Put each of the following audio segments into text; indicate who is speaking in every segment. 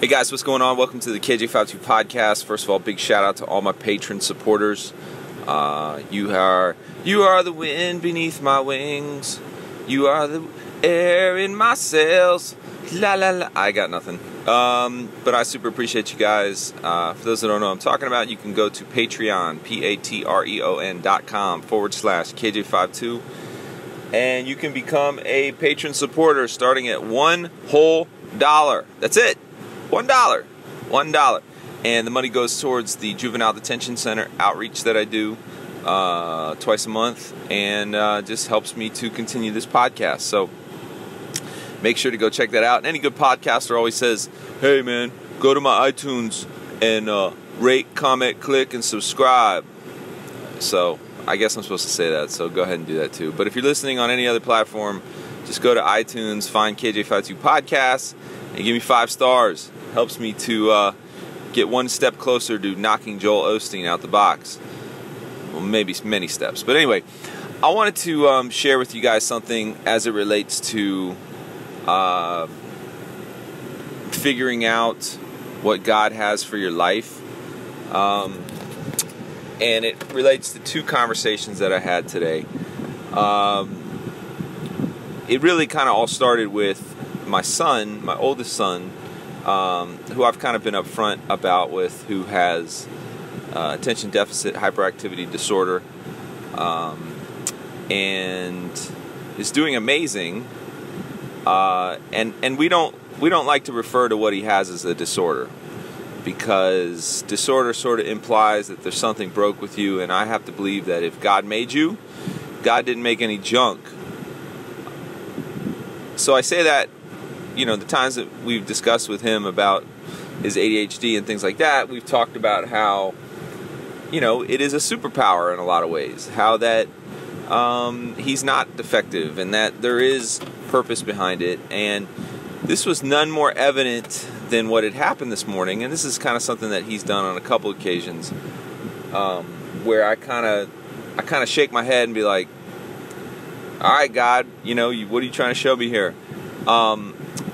Speaker 1: Hey guys, what's going on? Welcome to the kj52 podcast. First of all, big shout out to all my patron supporters. You are the wind beneath my wings. You are the air in my sails. La la la. I got nothing. But I super appreciate you guys. For those that don't know what I'm talking about, you can go to Patreon, patreon.com/kj52, and you can become a patron supporter starting at $1. That's it. $1. And the money goes towards the Juvenile Detention Center outreach that I do twice a month, and just helps me to continue this podcast. So make sure to go check that out. And any good podcaster always says, hey man, go to my iTunes and rate, comment, click, and subscribe. So I guess I'm supposed to say that, so go ahead and do that too. But if you're listening on any other platform, just go to iTunes, find KJ52 Podcasts, and give me 5 stars. Helps me to get one step closer to knocking Joel Osteen out the box. Well, maybe many steps. But anyway, I wanted to share with you guys something as it relates to figuring out what God has for your life. And it relates to 2 conversations that I had today. It really kind of all started with my son, my oldest son, who I've kind of been upfront about with, who has attention deficit hyperactivity disorder, and is doing amazing. And we don't like to refer to what he has as a disorder, because disorder sort of implies that there's something broke with you, and I have to believe that if God made you, God didn't make any junk. So I say that, you know, the times that we've discussed with him about his ADHD and things like that, we've talked about how, you know, it is a superpower in a lot of ways. How that he's not defective and that there is purpose behind it. And this was none more evident than what had happened this morning. And this is kind of something that he's done on a couple occasions, where I kind of shake my head and be like, all right, God, you know, what are you trying to show me here?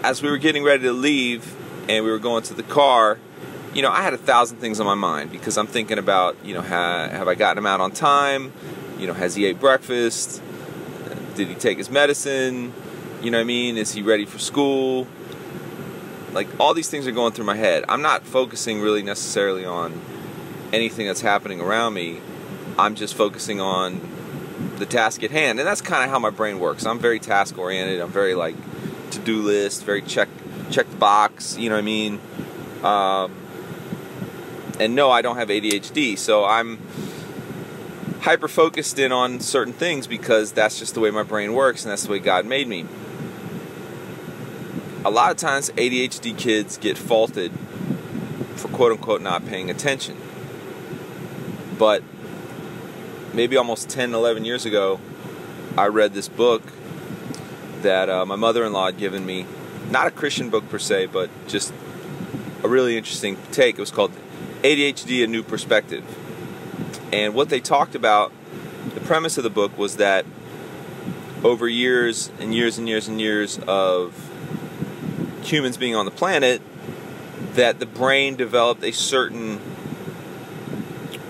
Speaker 1: As we were getting ready to leave and we were going to the car, you know, I had 1,000 things on my mind, because I'm thinking about, you know, have I gotten him out on time? You know, has he ate breakfast? Did he take his medicine? You know what I mean? Is he ready for school? Like, all these things are going through my head. I'm not focusing really necessarily on anything that's happening around me. I'm just focusing on the task at hand. And that's kind of how my brain works. I'm very task oriented. I'm very like to-do list, very check the box, you know what I mean? And no, I don't have ADHD, so I'm hyper focused in on certain things because that's just the way my brain works, and that's the way God made me. A lot of times ADHD kids get faulted for quote unquote not paying attention. But maybe almost 10, 11 years ago, I read this book that my mother-in-law had given me. Not a Christian book per se, but just a really interesting take. It was called ADHD, A New Perspective. And what they talked about, the premise of the book was that over years and years and years and years of humans being on the planet, that the brain developed a certain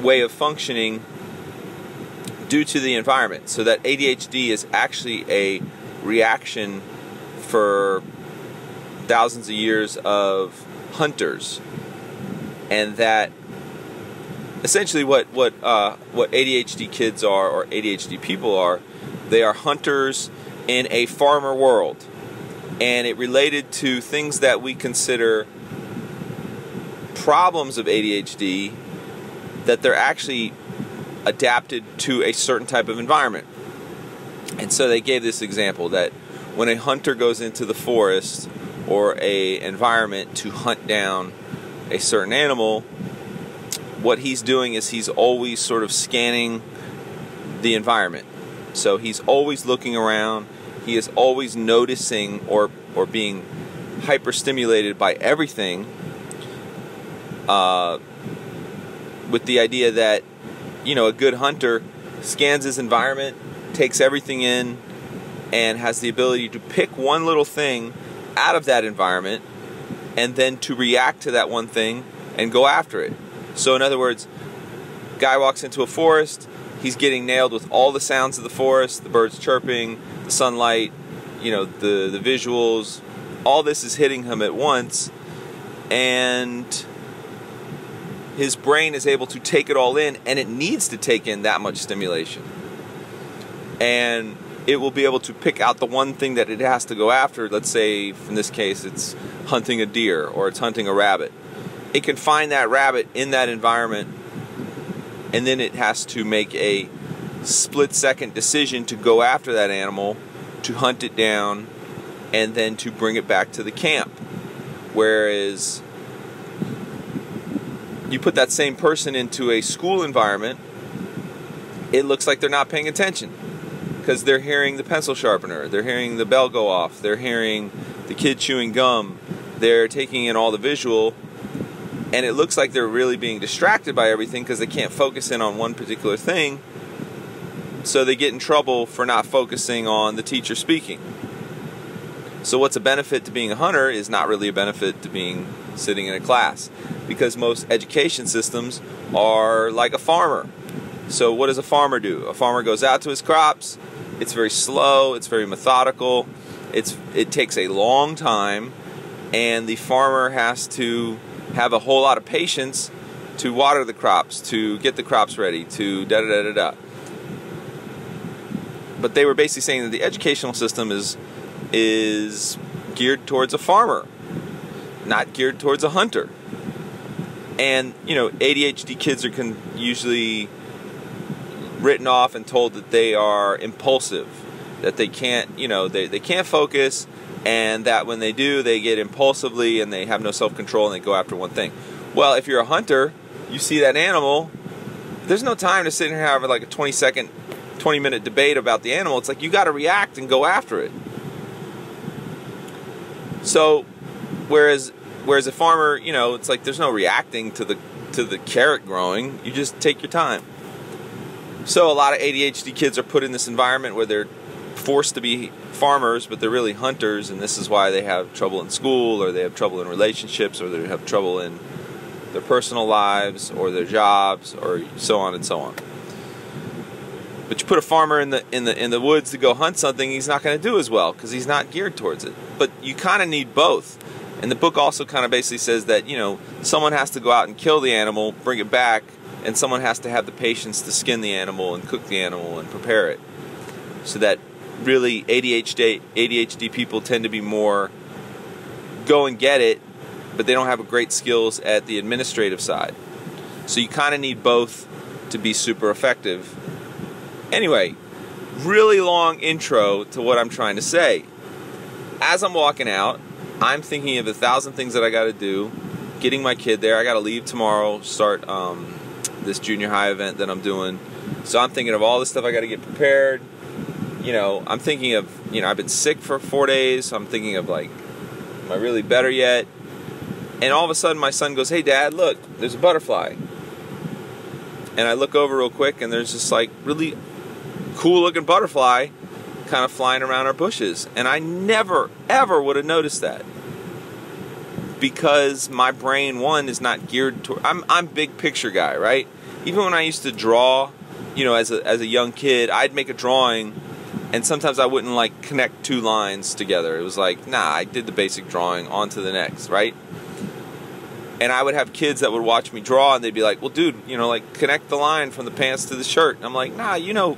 Speaker 1: way of functioning due to the environment. So that ADHD is actually a reaction for thousands of years of hunters, and that essentially what ADHD kids are, or ADHD people are, they are hunters in a farmer world, and it related to things that we consider problems of ADHD, that they're actually adapted to a certain type of environment. And so they gave this example that when a hunter goes into the forest or a environment to hunt down a certain animal, what he's doing is he's always sort of scanning the environment. So he's always looking around, he is always noticing or being hyper-stimulated by everything, with the idea that, you know, a good hunter scans his environment, takes everything in, and has the ability to pick one little thing out of that environment and then to react to that one thing and go after it. So in other words, guy walks into a forest, he's getting nailed with all the sounds of the forest, the birds chirping, the sunlight, the visuals, all this is hitting him at once, and his brain is able to take it all in, and it needs to take in that much stimulation. And it will be able to pick out the one thing that it has to go after. Let's say, in this case, it's hunting a deer or it's hunting a rabbit. It can find that rabbit in that environment, and then it has to make a split-second decision to go after that animal, to hunt it down, and then to bring it back to the camp. Whereas you put that same person into a school environment, it looks like they're not paying attention, because they're hearing the pencil sharpener, they're hearing the bell go off, they're hearing the kid chewing gum, they're taking in all the visual, and it looks like they're really being distracted by everything because they can't focus in on one particular thing, so they get in trouble for not focusing on the teacher speaking. So what's a benefit to being a hunter is not really a benefit to being sitting in a class, because most education systems are like a farmer. So what does a farmer do? A farmer goes out to his crops. It's very slow, it's very methodical, it takes a long time, and the farmer has to have a whole lot of patience to water the crops, to get the crops ready, to da-da-da-da-da. But they were basically saying that the educational system is geared towards a farmer, not geared towards a hunter. And, ADHD kids are usually written off and told that they are impulsive, that they can't, they can't focus, and that when they do, they get impulsively and they have no self-control and they go after one thing. Well, if you're a hunter, you see that animal, there's no time to sit and have like a 20-minute debate about the animal. It's like you got to react and go after it. So, whereas a farmer, it's like there's no reacting to the carrot growing. You just take your time. So a lot of ADHD kids are put in this environment where they're forced to be farmers, but they're really hunters, and this is why they have trouble in school, or they have trouble in relationships, or they have trouble in their personal lives, or their jobs, or so on and so on. But you put a farmer in the woods to go hunt something, he's not going to do as well because he's not geared towards it. But you kind of need both. And the book also kind of basically says that, someone has to go out and kill the animal, bring it back, and someone has to have the patience to skin the animal and cook the animal and prepare it. So that really ADHD people tend to be more go and get it, but they don't have great skills at the administrative side. So you kind of need both to be super effective. Anyway, really long intro to what I'm trying to say. As I'm walking out, I'm thinking of 1,000 things that I got to do. Getting my kid there. I got to leave tomorrow, start this junior high event that I'm doing. So I'm thinking of all the stuff I got to get prepared. I'm thinking of, I've been sick for 4 days. So I'm thinking of like, am I really better yet? And all of a sudden my son goes, "Hey Dad, look, there's a butterfly." And I look over real quick and there's this like really cool looking butterfly kind of flying around our bushes. And I never, ever would have noticed that. Because my brain, one, is not geared toward... I'm big picture guy, right? Even when I used to draw, as a young kid, I'd make a drawing, and sometimes I wouldn't, like, connect two lines together. It was like, nah, I did the basic drawing, on to the next, right? And I would have kids that would watch me draw, and they'd be like, "Well, dude, connect the line from the pants to the shirt." And I'm like, "Nah, you know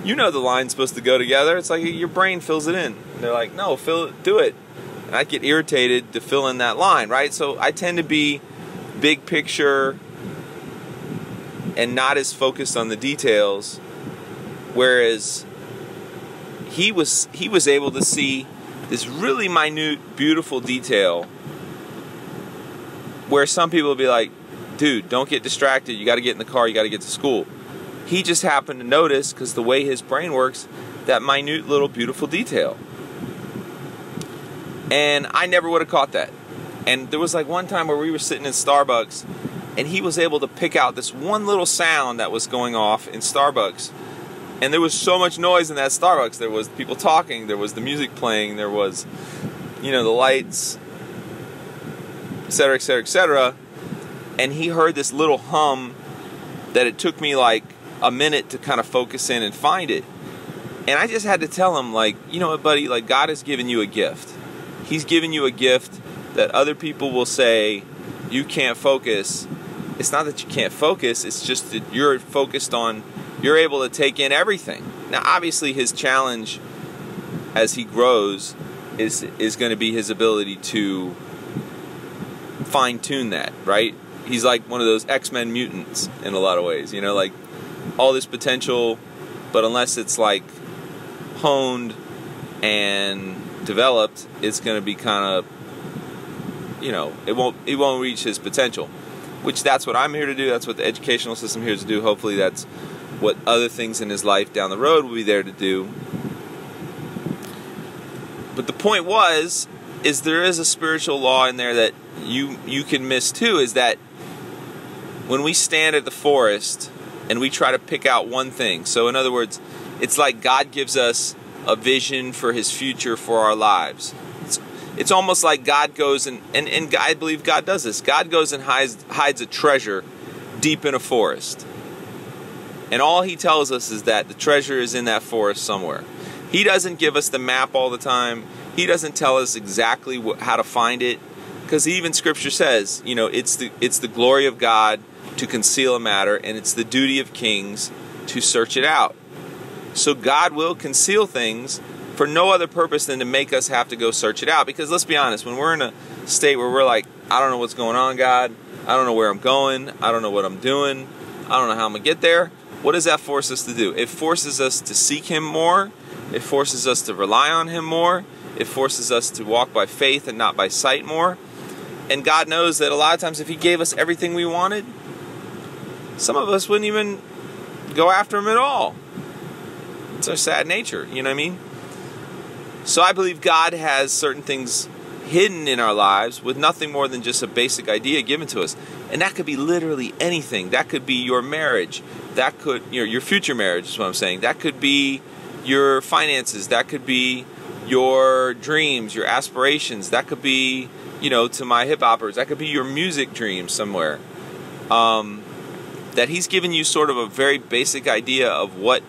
Speaker 1: the line's supposed to go together. It's like your brain fills it in." And they're like, "No, do it." And I'd get irritated to fill in that line, right? So I tend to be big picture and not as focused on the details, whereas he was able to see this really minute, beautiful detail where some people would be like, "Dude, don't get distracted. You got to get in the car. You got to get to school." He just happened to notice, because the way his brain works, that minute little beautiful detail. And I never would have caught that. And there was like one time where we were sitting in Starbucks, and he was able to pick out this one little sound that was going off in Starbucks. And there was so much noise in that Starbucks. There was people talking, there was the music playing, there was, the lights. etc., etc., etc. And he heard this little hum that it took me like a minute to kind of focus in and find it. And I just had to tell him, like, you know what, buddy, like, God has given you a gift. He's given you a gift that other people will say you can't focus. It's not that you can't focus, it's just that you're focused on, you're able to take in everything. Now, obviously, his challenge as he grows is going to be his ability to fine-tune that, right? He's like one of those X-Men mutants in a lot of ways, you know, like all this potential, but unless it's like honed and developed, it's going to be kind of, you know, it won't reach his potential, which that's what I'm here to do. That's what the educational system here is to do. Hopefully that's what other things in his life down the road will be there to do. But the point is there is a spiritual law in there that you can miss too, is that when we stand at the forest and we try to pick out one thing, so in other words, it's like God gives us a vision for his future for our lives. It's almost like God goes and I believe God does this. God goes and hides a treasure deep in a forest. And all he tells us is that the treasure is in that forest somewhere. He doesn't give us the map all the time. He doesn't tell us exactly how to find it. Because even Scripture says, you know, it's the glory of God to conceal a matter, and it's the duty of kings to search it out. So God will conceal things for no other purpose than to make us have to go search it out. Because let's be honest, when we're in a state where we're like, I don't know what's going on, God. I don't know where I'm going. I don't know what I'm doing. I don't know how I'm going to get there. What does that force us to do? It forces us to seek him more. It forces us to rely on him more. It forces us to walk by faith and not by sight more. And God knows that a lot of times if he gave us everything we wanted, some of us wouldn't even go after him at all. It's our sad nature, you know what I mean? So I believe God has certain things hidden in our lives with nothing more than just a basic idea given to us. And that could be literally anything. That could be your marriage. That could, your future marriage is what I'm saying. That could be your finances. That could be your dreams, your aspirations. That could be, you know, to my hip hoppers, that could be your music dreams somewhere. That he's given you sort of a very basic idea of what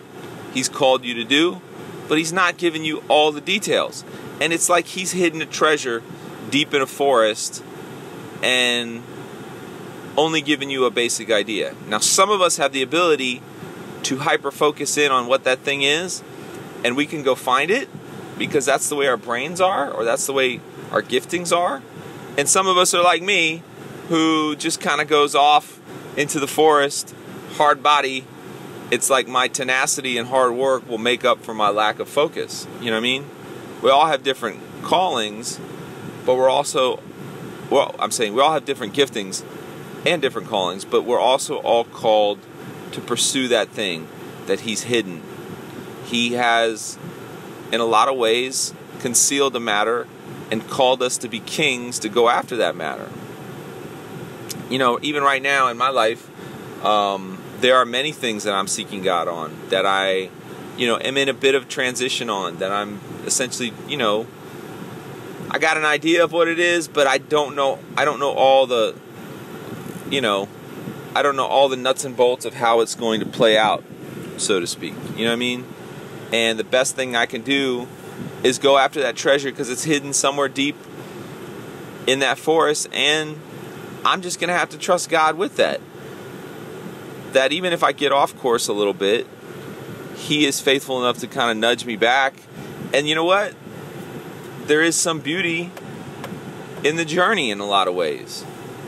Speaker 1: he's called you to do, but he's not giving you all the details. And it's like he's hidden a treasure deep in a forest and only giving you a basic idea. Now, some of us have the ability to hyper-focus in on what that thing is, and we can go find it because that's the way our brains are, or that's the way our giftings are. And some of us are like me, who just kind of goes off into the forest, hard body. It's like my tenacity and hard work will make up for my lack of focus. You know what I mean? We all have different callings, but we're also, well, I'm saying we all have different giftings and different callings, but we're also all called to pursue that thing that he's hidden. He has, in a lot of ways, concealed the matter and called us to be kings to go after that matter. You know, even right now in my life, there are many things that I'm seeking God on, that I, you know, am in a bit of transition on, that I'm essentially, you know, I got an idea of what it is, but I don't know all the, you know, I don't know all the nuts and bolts of how it's going to play out, so to speak. You know what I mean? And the best thing I can do is go after that treasure because it's hidden somewhere deep in that forest, and I'm just going to have to trust God with that. That even if I get off course a little bit, he is faithful enough to kind of nudge me back. And you know what? There is some beauty in the journey in a lot of ways.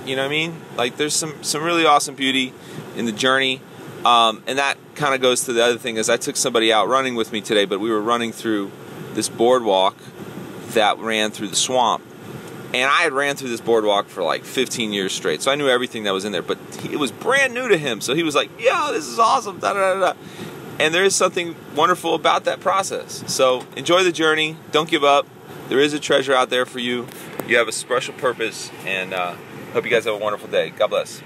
Speaker 1: You know what I mean? Like there's some really awesome beauty in the journey. And that kind of goes to the other thing, is I took somebody out running with me today, but we were running through this boardwalk that ran through the swamp. And I had ran through this boardwalk for like 15 years straight, so I knew everything that was in there, but it was brand new to him, so he was like, yo, this is awesome, da da da da. And there is something wonderful about that process. So enjoy the journey, don't give up. There is a treasure out there for you. You have a special purpose, and hope you guys have a wonderful day. God bless.